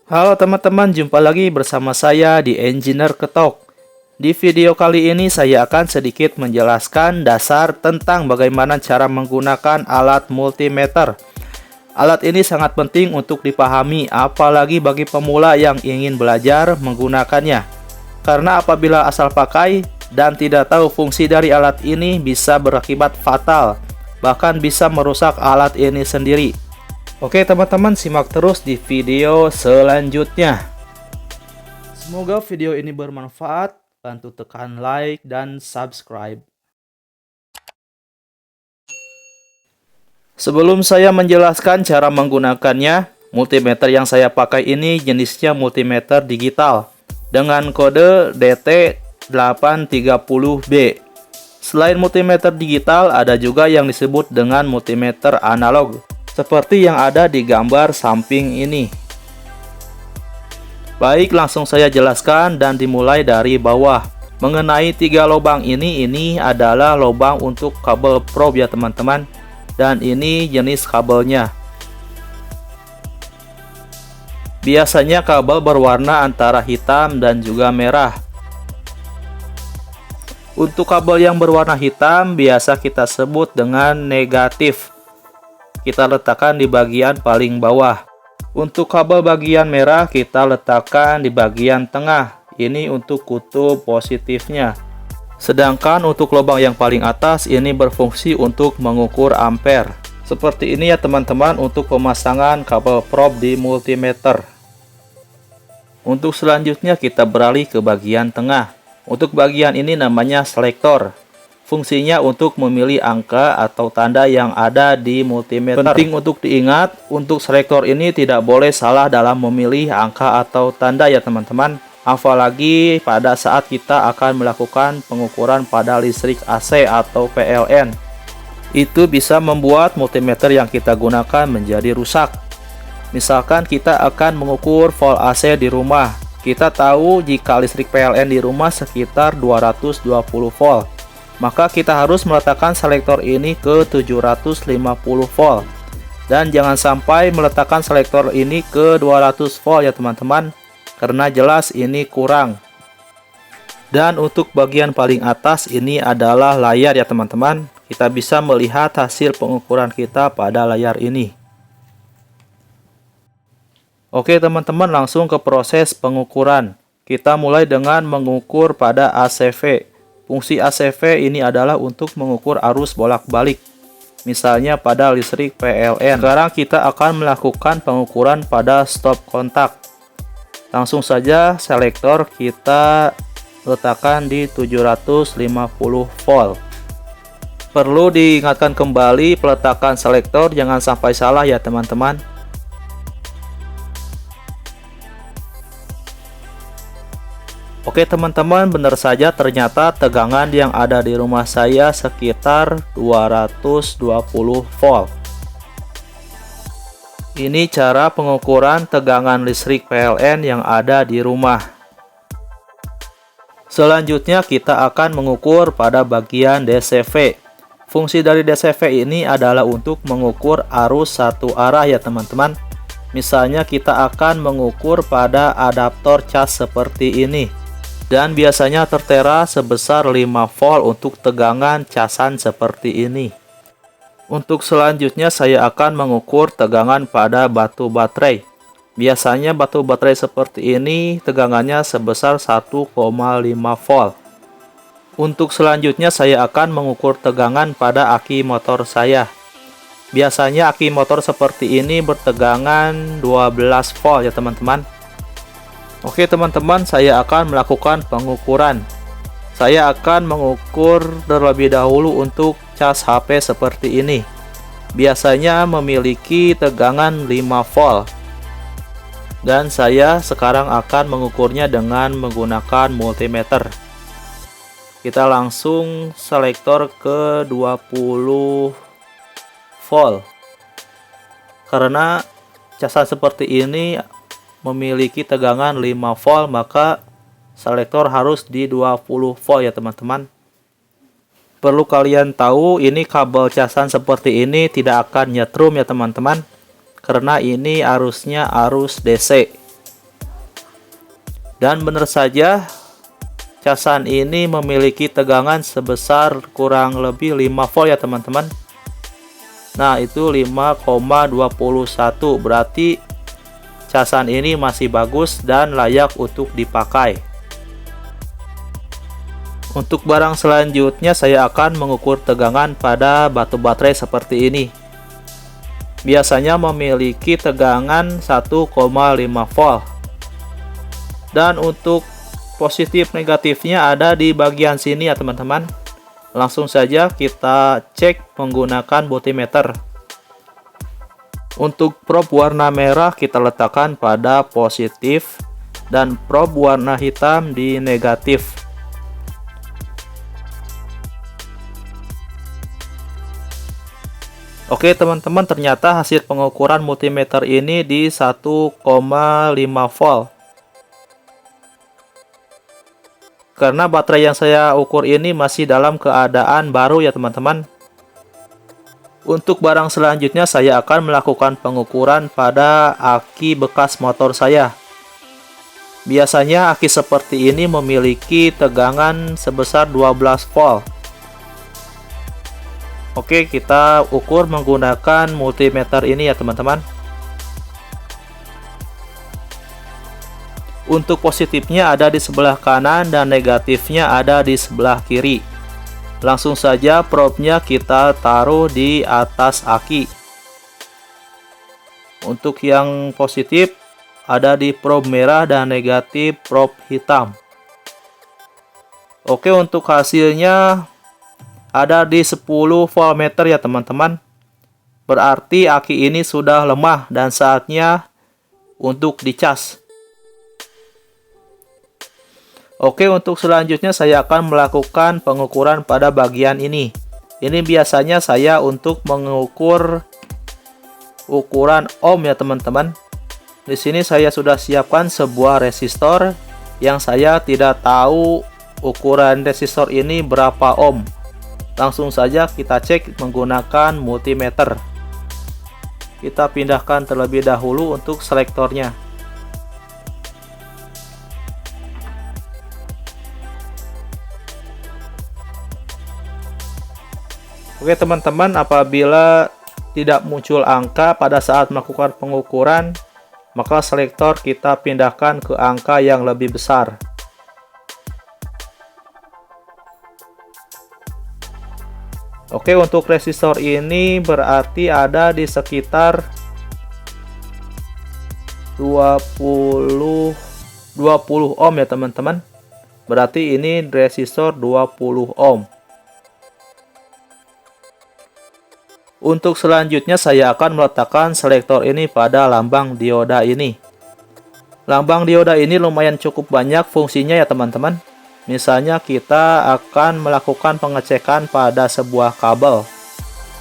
Halo teman-teman, jumpa lagi bersama saya di Engineer Ketok. Di video kali ini saya akan sedikit menjelaskan dasar tentang bagaimana cara menggunakan alat multimeter. Alat ini sangat penting untuk dipahami, apalagi bagi pemula yang ingin belajar menggunakannya. Karena apabila asal pakai dan tidak tahu fungsi dari alat ini bisa berakibat fatal, bahkan bisa merusak alat ini sendiri. Oke teman-teman, simak terus di video selanjutnya. Semoga video ini bermanfaat. Bantu tekan like dan subscribe. Sebelum saya menjelaskan cara menggunakannya, multimeter yang saya pakai ini jenisnya multimeter digital dengan kode DT830B. Selain multimeter digital, ada juga yang disebut dengan multimeter analog, seperti yang ada di gambar samping ini. Baik, langsung saya jelaskan dan dimulai dari bawah. Mengenai 3 lubang ini adalah lubang untuk kabel probe ya teman-teman. Dan ini jenis kabelnya. Biasanya kabel berwarna antara hitam dan juga merah. Untuk kabel yang berwarna hitam biasa kita sebut dengan negatif. Kita letakkan di bagian paling bawah. Untuk kabel bagian merah kita letakkan di bagian tengah. Ini untuk kutub positifnya. Sedangkan untuk lubang yang paling atas ini berfungsi untuk mengukur ampere. Seperti ini ya teman-teman untuk pemasangan kabel probe di multimeter. Untuk selanjutnya kita beralih ke bagian tengah. Untuk bagian ini namanya selektor. Fungsinya untuk memilih angka atau tanda yang ada di multimeter. Penting untuk diingat, untuk selektor ini tidak boleh salah dalam memilih angka atau tanda ya teman-teman. Apalagi pada saat kita akan melakukan pengukuran pada listrik AC atau PLN. Itu bisa membuat multimeter yang kita gunakan menjadi rusak. Misalkan kita akan mengukur volt AC di rumah. Kita tahu jika listrik PLN di rumah sekitar 220 volt. Maka kita harus meletakkan selektor ini ke 750 volt. Dan jangan sampai meletakkan selektor ini ke 200 volt ya teman-teman, karena jelas ini kurang. Dan untuk bagian paling atas ini adalah layar ya teman-teman. Kita bisa melihat hasil pengukuran kita pada layar ini. Oke teman-teman, langsung ke proses pengukuran. Kita mulai dengan mengukur pada ACV. Fungsi ACV ini adalah untuk mengukur arus bolak-balik, misalnya pada listrik PLN. Sekarang kita akan melakukan pengukuran pada stop kontak. Langsung saja selektor kita letakkan di 750 volt. Perlu diingatkan kembali peletakan selektor, jangan sampai salah ya teman-teman. Oke teman-teman, benar saja ternyata tegangan yang ada di rumah saya sekitar 220 volt. Ini cara pengukuran tegangan listrik PLN yang ada di rumah. Selanjutnya kita akan mengukur pada bagian DCV. Fungsi dari DCV ini adalah untuk mengukur arus satu arah ya teman-teman. Misalnya kita akan mengukur pada adaptor cas seperti ini. Dan biasanya tertera sebesar 5 volt untuk tegangan casan seperti ini. Untuk selanjutnya saya akan mengukur tegangan pada batu baterai. Biasanya batu baterai seperti ini tegangannya sebesar 1,5 volt. Untuk selanjutnya saya akan mengukur tegangan pada aki motor saya. Biasanya aki motor seperti ini bertegangan 12 volt ya teman-teman. Oke teman-teman, saya akan melakukan pengukuran. Saya akan mengukur terlebih dahulu untuk cas HP seperti ini. Biasanya memiliki tegangan 5 volt. Dan saya sekarang akan mengukurnya dengan menggunakan multimeter. Kita langsung selektor ke 20 volt. Karena casan seperti ini memiliki tegangan 5 volt, maka selektor harus di 20 volt ya teman-teman. Perlu kalian tahu, ini kabel casan seperti ini tidak akan nyetrum ya teman-teman, karena ini arusnya arus DC. Dan benar saja, casan ini memiliki tegangan sebesar kurang lebih 5 volt ya teman-teman. Nah, itu 5,21, berarti casan ini masih bagus dan layak untuk dipakai. Untuk barang selanjutnya, saya akan mengukur tegangan pada batu baterai seperti ini. Biasanya memiliki tegangan 1,5 volt. Dan untuk positif negatifnya ada di bagian sini ya teman-teman. Langsung saja kita cek menggunakan multimeter. Untuk probe warna merah kita letakkan pada positif dan probe warna hitam di negatif. Oke teman-teman, ternyata hasil pengukuran multimeter ini di 1,5 volt. Karena baterai yang saya ukur ini masih dalam keadaan baru ya teman-teman. Untuk barang selanjutnya saya akan melakukan pengukuran pada aki bekas motor saya. Biasanya aki seperti ini memiliki tegangan sebesar 12 volt. Oke, kita ukur menggunakan multimeter ini ya teman-teman. Untuk positifnya ada di sebelah kanan dan negatifnya ada di sebelah kiri. Langsung saja probe-nya kita taruh di atas aki. Untuk yang positif ada di probe merah dan negatif probe hitam. Oke, untuk hasilnya ada di 10 voltmeter ya teman-teman. Berarti aki ini sudah lemah dan saatnya untuk dicas. Oke, untuk selanjutnya saya akan melakukan pengukuran pada bagian ini. Ini biasanya saya untuk mengukur ukuran ohm ya teman-teman. Di sini saya sudah siapkan sebuah resistor yang saya tidak tahu ukuran resistor ini berapa ohm. Langsung saja kita cek menggunakan multimeter. Kita pindahkan terlebih dahulu untuk selektornya. Oke teman-teman, apabila tidak muncul angka pada saat melakukan pengukuran, maka selektor kita pindahkan ke angka yang lebih besar. Oke, untuk resistor ini berarti ada di sekitar 20 ohm ya teman-teman. Berarti ini resistor 20 ohm. Untuk selanjutnya saya akan meletakkan selektor ini pada lambang dioda ini. Lambang dioda ini lumayan cukup banyak fungsinya ya teman-teman. Misalnya kita akan melakukan pengecekan pada sebuah kabel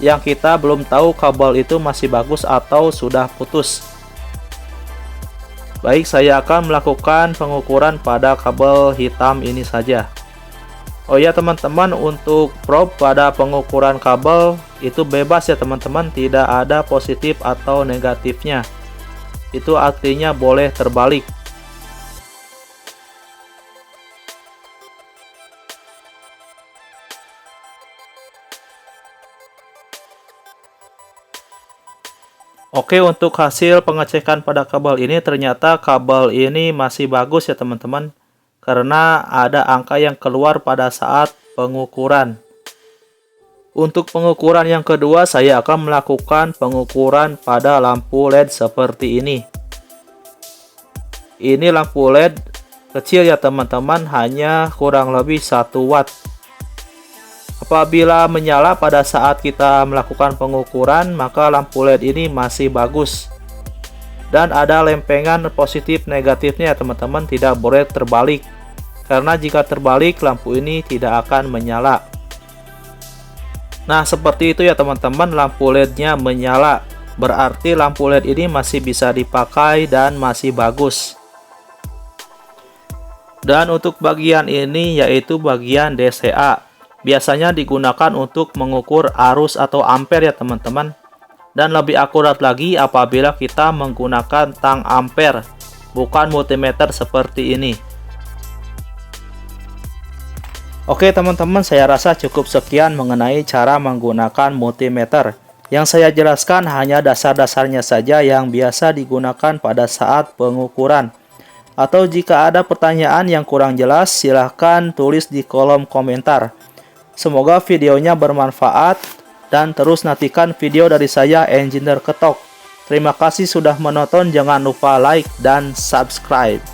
yang kita belum tahu kabel itu masih bagus atau sudah putus. Baik, saya akan melakukan pengukuran pada kabel hitam ini saja. Oh ya teman-teman, untuk probe pada pengukuran kabel itu bebas ya teman-teman, tidak ada positif atau negatifnya. Itu artinya boleh terbalik. Oke, untuk hasil pengecekan pada kabel ini ternyata kabel ini masih bagus ya teman-teman, karena ada angka yang keluar pada saat pengukuran. Untuk pengukuran yang kedua saya akan melakukan pengukuran pada lampu LED seperti ini. Ini lampu LED kecil ya teman-teman, hanya kurang lebih 1 watt. Apabila menyala pada saat kita melakukan pengukuran, maka lampu LED ini masih bagus. Dan ada lempengan positif negatifnya ya teman-teman, tidak boleh terbalik. Karena jika terbalik, lampu ini tidak akan menyala. Nah, seperti itu ya teman-teman, lampu LED-nya menyala. Berarti lampu LED ini masih bisa dipakai dan masih bagus. Dan untuk bagian ini yaitu bagian DCA. Biasanya digunakan untuk mengukur arus atau ampere ya teman-teman. Dan lebih akurat lagi apabila kita menggunakan tang ampere, bukan multimeter seperti ini. Oke teman-teman, saya rasa cukup sekian mengenai cara menggunakan multimeter. Yang saya jelaskan hanya dasar-dasarnya saja yang biasa digunakan pada saat pengukuran. Atau jika ada pertanyaan yang kurang jelas, silahkan tulis di kolom komentar. Semoga videonya bermanfaat dan terus nantikan video dari saya, Engineer Ketok. Terima kasih sudah menonton, jangan lupa like dan subscribe.